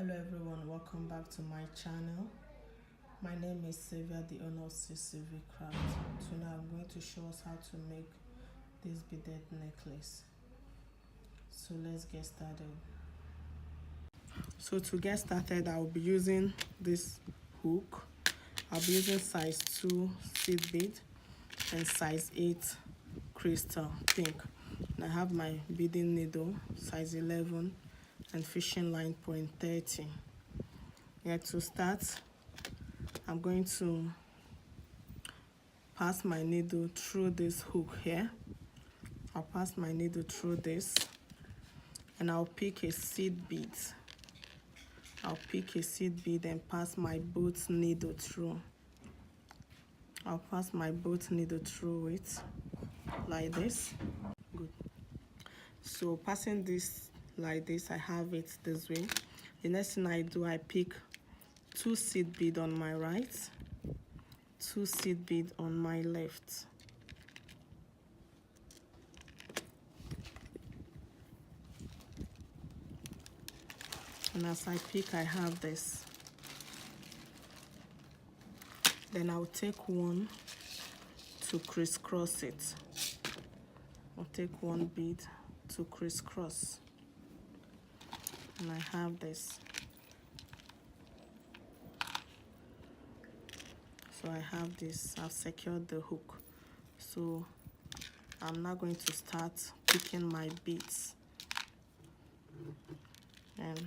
Hello everyone, welcome back to my channel. My name is Sylvia, the owner of CCV Craft. Today I'm going to show us how to make this beaded necklace. So let's get started. So to get started, I'll be using this hook. I'll be using size 2 seed bead and size 8 crystal pink. And I have my beading needle size 11 and fishing line point 30. Here to start, I'm going to pass my needle through this hook here. I'll pass my needle through this and I'll pick a seed bead. I'll pick a seed bead and pass my both needle through. I'll pass my both needle through it like this. Good. So passing this like this, I have it this way. The next thing I do, I pick 2 seed bead on my right, 2 seed bead on my left. And as I pick, I have this. Then I'll take one to crisscross it. I'll take one bead to crisscross. And I have this. So I have this, I've secured the hook. So I'm now going to start picking my beads. And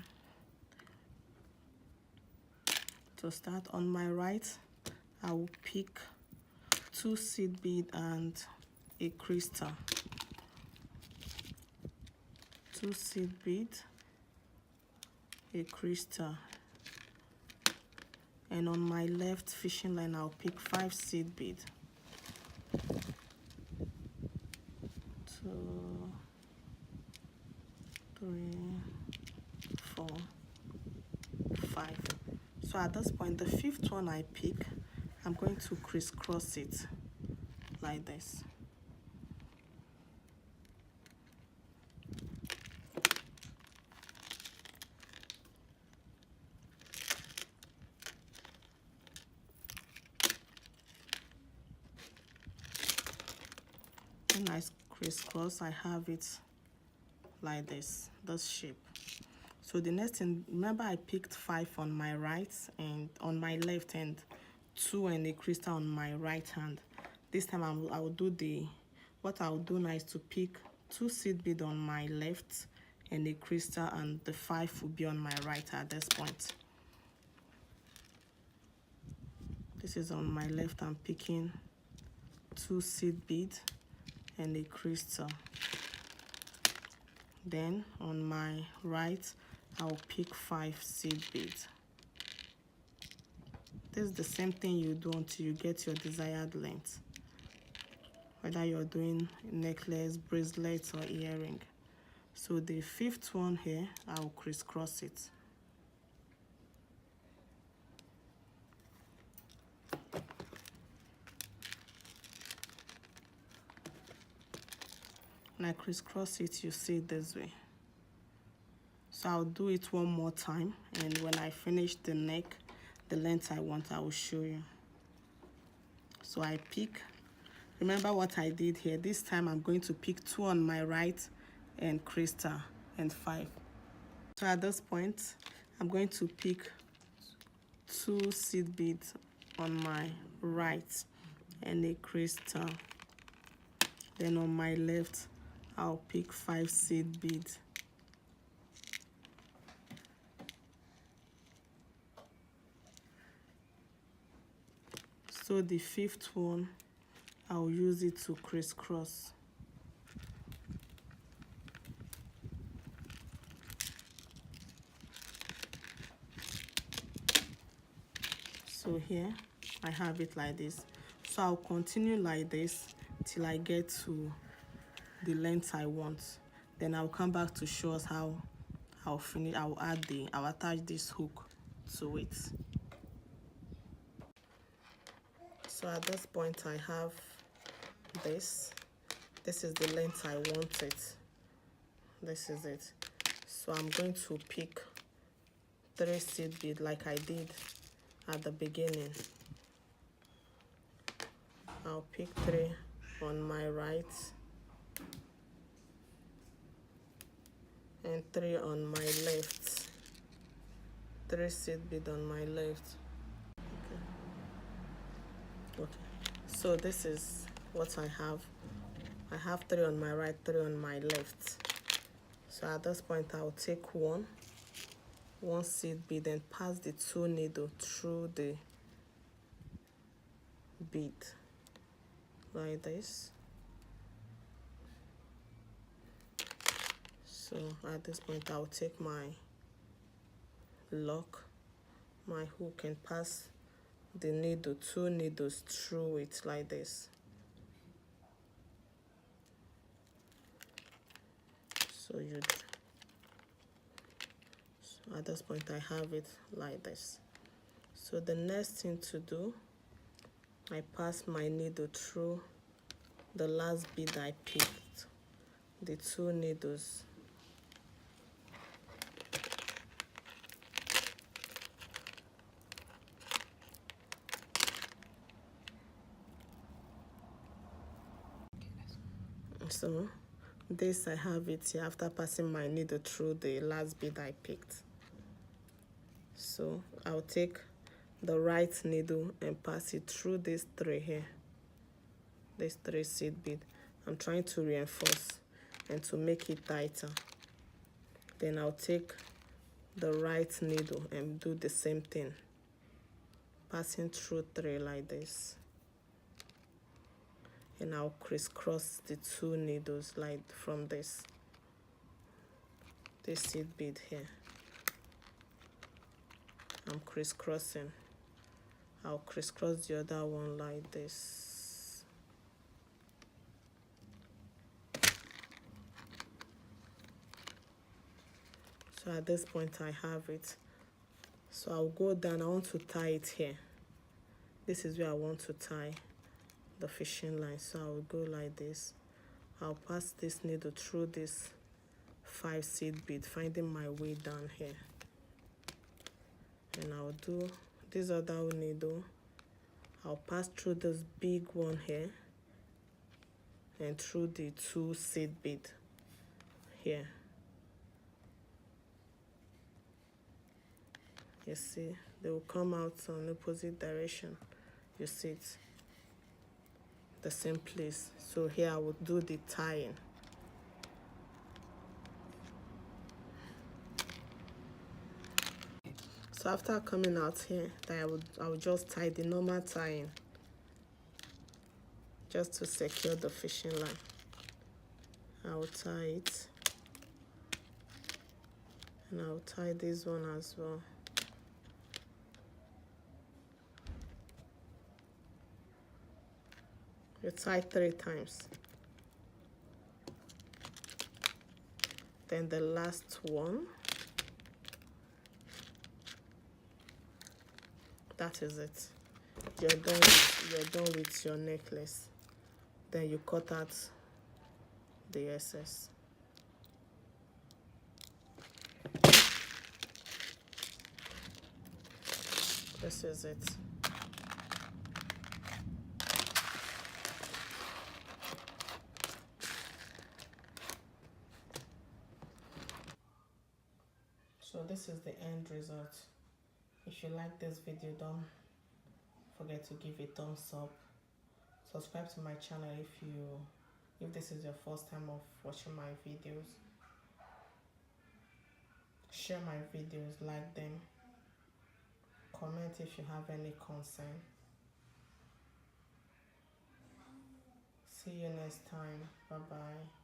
to start, on my right, I will pick 2 seed bead and a crystal. 2 seed bead, a crystal. And on my left fishing line, I'll pick 5 seed bead. 2, 3, 4, 5. So at this point, the 5th one I pick, I'm going to crisscross it like this. When I crisscross, I have it like this shape. So the next thing, remember I picked 5 on my right and on my left hand, 2 and a crystal on my right hand. This time I will do what I'll do now is to pick 2 seed bead on my left and a crystal, and the 5 will be on my right at this point. This is on my left, I'm picking 2 seed bead and a crystal. Then on my right, I'll pick 5 seed beads. This is the same thing you do until you get your desired length, whether you're doing necklace, bracelets, or earring. So the 5th one here, I'll crisscross it. When I crisscross it, you see it this way. So I'll do it one more time, and when I finish the neck, the length I want, I will show you. So I pick, remember what I did here. This time I'm going to pick 2 on my right and crystal and 5. So at this point, I'm going to pick 2 seed beads on my right and a crystal. Then on my left, I'll pick 5 seed beads. So the 5th one, I'll use it to crisscross. So here, I have it like this. So I'll continue like this till I get to the length I want. Then I'll come back to show us how I'll finish. I'll attach this hook to it. So at this point, I have this. This is the length I want it. This is it. So I'm going to pick 3 seed bead like I did at the beginning. I'll pick 3 on my right and 3 on my left. 3 seed bead on my left. Okay. So this is what I have. I have 3 on my right, 3 on my left. So at this point I'll take one seed bead and pass the 2 needles through the bead like this. So at this point I'll take my lock, my hook, and pass the needle, 2 needles through it like this. So at this point I have it like this. So the next thing to do, I pass my needle through the last bead I picked, the 2 needles. So this I have it here after passing my needle through the last bead I picked. So I'll take the right needle and pass it through these 3 here, this 3 seed bead. I'm trying to reinforce and to make it tighter. Then I'll take the right needle and do the same thing, passing through 3 like this. And I'll crisscross the 2 needles like from this seed bead here. I'm crisscrossing. I'll crisscross the other one like this. So at this point I have it. So I'll go down. I want to tie it here. This is where I want to tie the fishing line. So I'll go like this. I'll pass this needle through this 5 seed bead, finding my way down here. And I'll do this other needle. I'll pass through this big one here and through the 2 seed bead here. You see, they will come out on opposite direction. You see it, the same place. So here I will do the tying. So after coming out here, I will just tie the normal tying just to secure the fishing line. I will tie it, and I will tie this one as well. You tie 3 times. Then the last one. That is it. You're done with your necklace. Then you cut out the excess. This is it. So this is the end result. If you like this video, don't forget to give a thumbs up. Subscribe to my channel if this is your first time of watching my videos. Share my videos, like them. Comment if you have any concern. See you next time. Bye bye.